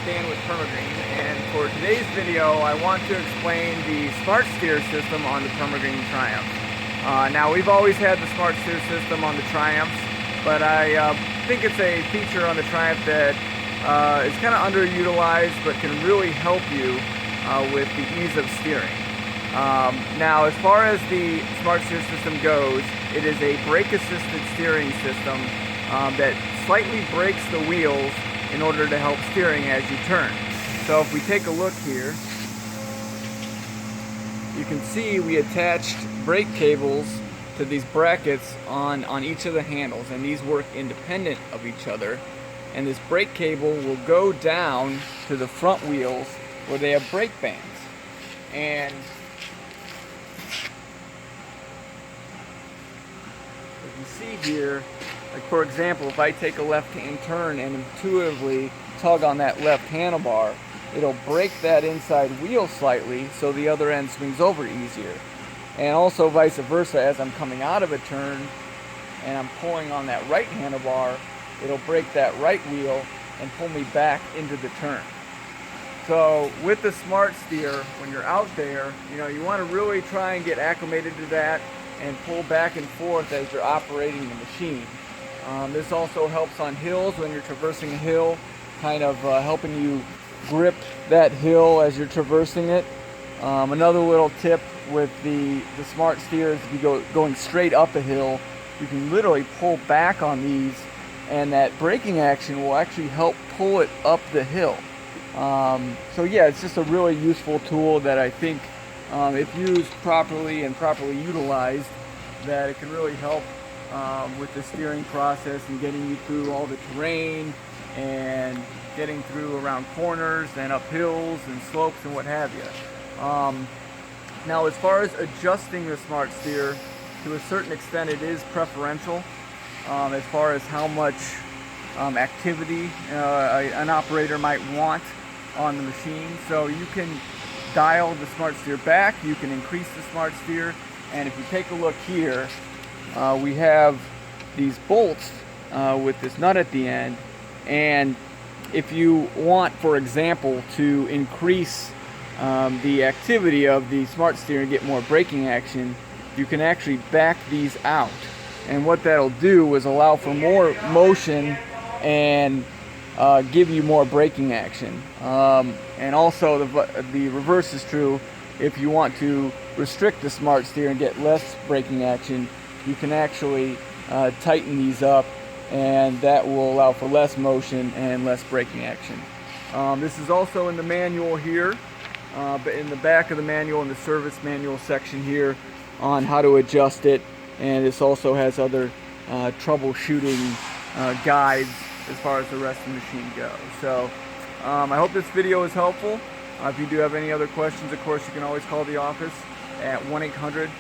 Dan with PermaGreen, and for today's video I want to explain the Smart Steer system on the PermaGreen Triumph. Now we've always had the Smart Steer system on the Triumphs, but I think it's a feature on the Triumph that is kind of underutilized but can really help you with the ease of steering. Now as far as the Smart Steer system goes, it is a brake assisted steering system that slightly brakes the wheels in order to help steering as you turn. So if we take a look here, you can see we attached brake cables to these brackets on each of the handles, and these work independent of each other. And this brake cable will go down to the front wheels where they have brake bands. And you see here, like for example, if I take a left-hand turn and intuitively tug on that left handlebar, it'll brake that inside wheel slightly so the other end swings over easier. And also vice versa, as I'm coming out of a turn and I'm pulling on that right handlebar, it'll brake that right wheel and pull me back into the turn. So with the Smart Steer, when you're out there, you want to really try and get acclimated to that and pull back and forth as you're operating the machine. This also helps on hills when you're traversing a hill, kind of helping you grip that hill as you're traversing it. Another little tip with the Smart Steer is if you going straight up a hill, you can literally pull back on these, and that braking action will actually help pull it up the hill. So yeah, it's just a really useful tool that I think if used properly and properly utilized, that it can really help with the steering process and getting you through all the terrain and getting through around corners and up hills and slopes and what have you. Now as far as adjusting the Smart Steer, to a certain extent it is preferential as far as how much activity an operator might want on the machine. So you can dial the Smart Steer back, you can increase the Smart Steer, and if you take a look here, we have these bolts with this nut at the end, and if you want, for example, to increase the activity of the Smart Steer and get more braking action, you can actually back these out, and what that'll do is allow for more motion and give you more braking action. And also the reverse is true. If you want to restrict the Smart Steer and get less braking action, you can actually tighten these up, and that will allow for less motion and less braking action. This is also in the manual here, but in the back of the manual, in the service manual section here, on how to adjust it. And this also has other troubleshooting guides as far as the rest of the machine goes. So I hope this video is helpful. If you do have any other questions, of course, you can always call the office at 1-800-346-2001.